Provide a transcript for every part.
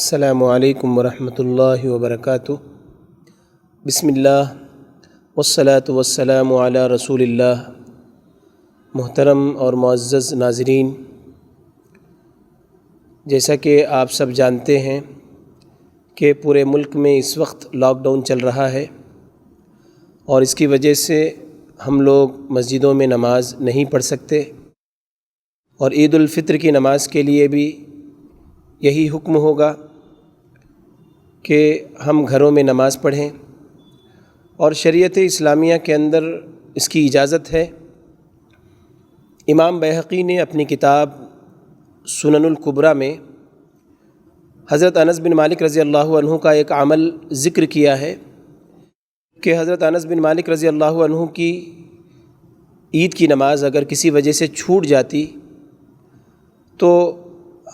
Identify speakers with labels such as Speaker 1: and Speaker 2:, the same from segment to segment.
Speaker 1: السلام علیکم ورحمۃ اللہ وبرکاتہ۔ بسم اللہ والصلاة والسلام علی رسول اللہ۔ محترم اور معزز ناظرین، جیسا کہ آپ سب جانتے ہیں کہ پورے ملک میں اس وقت لاک ڈاؤن چل رہا ہے اور اس کی وجہ سے ہم لوگ مسجدوں میں نماز نہیں پڑھ سکتے، اور عید الفطر کی نماز کے لیے بھی یہی حکم ہوگا کہ ہم گھروں میں نماز پڑھیں، اور شریعت اسلامیہ کے اندر اس کی اجازت ہے۔ امام بیہقی نے اپنی کتاب سنن الکبریٰ میں حضرت انس بن مالک رضی اللہ عنہ کا ایک عمل ذکر کیا ہے کہ حضرت انس بن مالک رضی اللہ عنہ کی عید کی نماز اگر کسی وجہ سے چھوٹ جاتی تو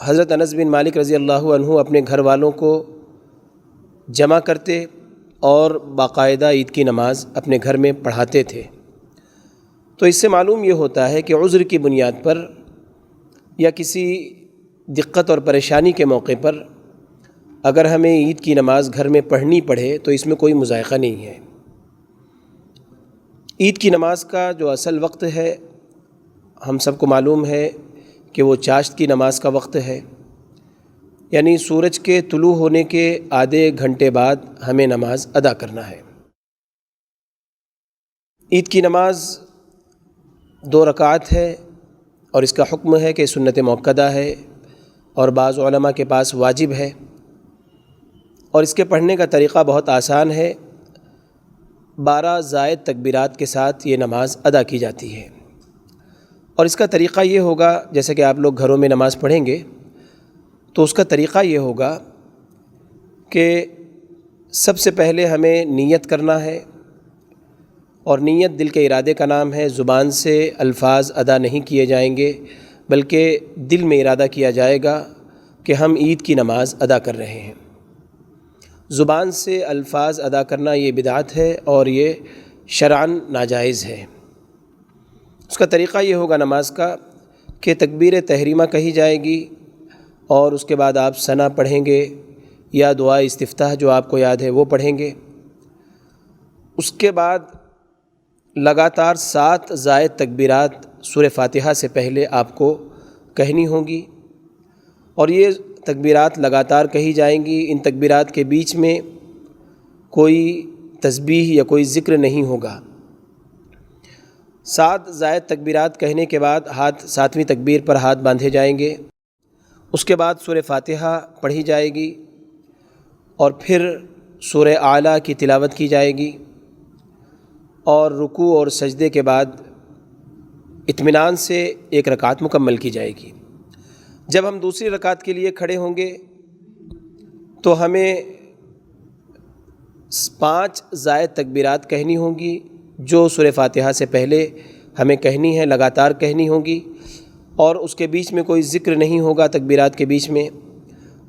Speaker 1: حضرت انس بن مالک رضی اللہ عنہ اپنے گھر والوں کو جمع کرتے اور باقاعدہ عید کی نماز اپنے گھر میں پڑھاتے تھے۔ تو اس سے معلوم یہ ہوتا ہے کہ عذر کی بنیاد پر یا کسی دقت اور پریشانی کے موقع پر اگر ہمیں عید کی نماز گھر میں پڑھنی پڑے تو اس میں کوئی مضائقہ نہیں ہے۔ عید کی نماز کا جو اصل وقت ہے ہم سب کو معلوم ہے کہ وہ چاشت کی نماز کا وقت ہے، یعنی سورج کے طلوع ہونے کے آدھے گھنٹے بعد ہمیں نماز ادا کرنا ہے۔ عید کی نماز 2 رکعت ہے اور اس کا حکم ہے کہ سنت مؤکدہ ہے اور بعض علماء کے پاس واجب ہے، اور اس کے پڑھنے کا طریقہ بہت آسان ہے۔ 12 زائد تکبیرات کے ساتھ یہ نماز ادا کی جاتی ہے، اور اس کا طریقہ یہ ہوگا، جیسے کہ آپ لوگ گھروں میں نماز پڑھیں گے تو اس کا طریقہ یہ ہوگا کہ سب سے پہلے ہمیں نیت کرنا ہے، اور نیت دل کے ارادے کا نام ہے۔ زبان سے الفاظ ادا نہیں کیے جائیں گے بلکہ دل میں ارادہ کیا جائے گا کہ ہم عید کی نماز ادا کر رہے ہیں۔ زبان سے الفاظ ادا کرنا یہ بدعت ہے اور یہ شرعاً ناجائز ہے۔ اس کا طریقہ یہ ہوگا نماز کا کہ تکبیر تحریمہ کہی جائے گی، اور اس کے بعد آپ ثنا پڑھیں گے یا دعا استفتاح جو آپ کو یاد ہے وہ پڑھیں گے۔ اس کے بعد لگاتار 7 زائد تکبیرات سورہ فاتحہ سے پہلے آپ کو کہنی ہوں گی، اور یہ تکبیرات لگاتار کہی جائیں گی۔ ان تکبیرات کے بیچ میں کوئی تسبیح یا کوئی ذکر نہیں ہوگا۔ 7 زائد تکبیرات کہنے کے بعد 7ویں تکبیر پر ہاتھ باندھے جائیں گے۔ اس کے بعد سورہ فاتحہ پڑھی جائے گی، اور پھر سورہ اعلیٰ کی تلاوت کی جائے گی، اور رکوع اور سجدے کے بعد اطمینان سے 1 رکعت مکمل کی جائے گی۔ جب ہم دوسری رکعت کے لیے کھڑے ہوں گے تو ہمیں 5 زائد تکبیرات کہنی ہوں گی جو سورہ فاتحہ سے پہلے ہمیں کہنی ہے، لگاتار کہنی ہوں گی، اور اس کے بیچ میں کوئی ذکر نہیں ہوگا تکبیرات کے بیچ میں،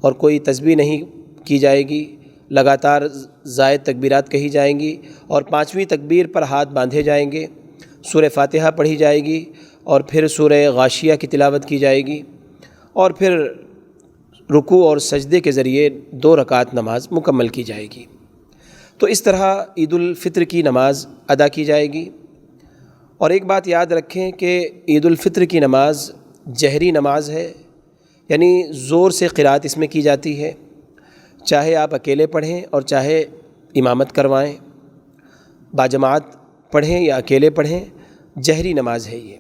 Speaker 1: اور کوئی تسبیح نہیں کی جائے گی۔ لگاتار زائد تکبیرات کہی جائیں گی، اور 5ویں تکبیر پر ہاتھ باندھے جائیں گے، سورہ فاتحہ پڑھی جائے گی، اور پھر سورہ غاشیہ کی تلاوت کی جائے گی، اور پھر رکوع اور سجدے کے ذریعے 2 رکعت نماز مکمل کی جائے گی۔ تو اس طرح عید الفطر کی نماز ادا کی جائے گی۔ اور ایک بات یاد رکھیں کہ عید الفطر کی نماز جہری نماز ہے، یعنی زور سے قرأت اس میں کی جاتی ہے، چاہے آپ اکیلے پڑھیں اور چاہے امامت کروائیں، باجماعت پڑھیں یا اکیلے پڑھیں، جہری نماز ہے یہ۔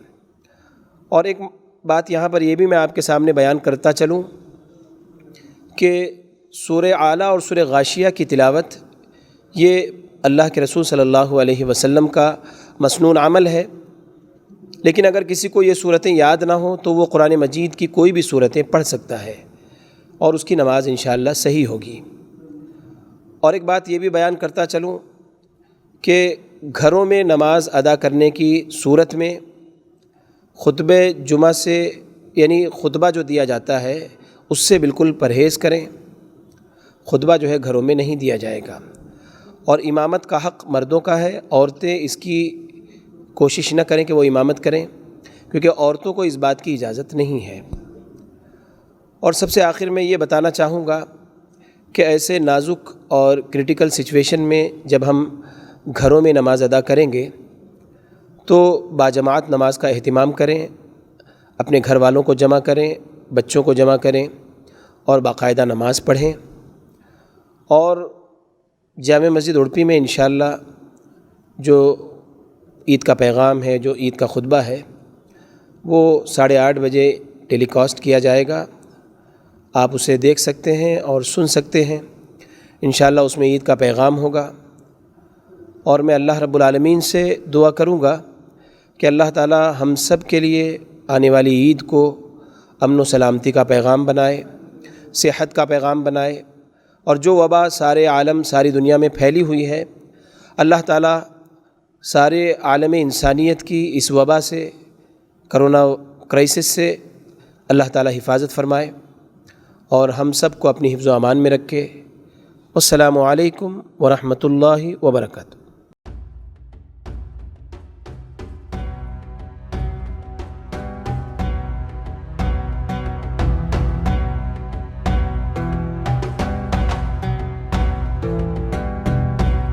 Speaker 1: اور ایک بات یہاں پر یہ بھی میں آپ کے سامنے بیان کرتا چلوں کہ سورہ اعلیٰ اور سورہ غاشیہ کی تلاوت یہ اللہ کے رسول صلی اللہ علیہ وسلم کا مسنون عمل ہے، لیکن اگر کسی کو یہ صورتیں یاد نہ ہوں تو وہ قرآن مجید کی کوئی بھی صورتیں پڑھ سکتا ہے اور اس کی نماز انشاءاللہ صحیح ہوگی۔ اور ایک بات یہ بھی بیان کرتا چلوں کہ گھروں میں نماز ادا کرنے کی صورت میں خطبہ جمعہ سے، یعنی خطبہ جو دیا جاتا ہے اس سے بالکل پرہیز کریں۔ خطبہ جو ہے گھروں میں نہیں دیا جائے گا، اور امامت کا حق مردوں کا ہے، عورتیں اس کی کوشش نہ کریں کہ وہ امامت کریں، کیونکہ عورتوں کو اس بات کی اجازت نہیں ہے۔ اور سب سے آخر میں یہ بتانا چاہوں گا کہ ایسے نازک اور کرٹیکل سچویشن میں جب ہم گھروں میں نماز ادا کریں گے تو باجماعت نماز کا اہتمام کریں، اپنے گھر والوں کو جمع کریں، بچوں کو جمع کریں اور باقاعدہ نماز پڑھیں۔ اور جامع مسجد اڑپی میں انشاءاللہ جو عید کا پیغام ہے، جو عید کا خطبہ ہے، وہ 8:30 بجے ٹیلی کاسٹ کیا جائے گا۔ آپ اسے دیکھ سکتے ہیں اور سن سکتے ہیں۔ انشاءاللہ اس میں عید کا پیغام ہوگا، اور میں اللہ رب العالمین سے دعا کروں گا کہ اللہ تعالی ہم سب کے لیے آنے والی عید کو امن و سلامتی کا پیغام بنائے، صحت کا پیغام بنائے، اور جو وبا سارے عالم، ساری دنیا میں پھیلی ہوئی ہے، اللہ تعالی سارے عالم انسانیت کی اس وبا سے، کرونا کرائسس سے اللہ تعالی حفاظت فرمائے اور ہم سب کو اپنی حفظ و امان میں رکھے۔ السلام علیکم ورحمۃ اللہ وبرکاتہ۔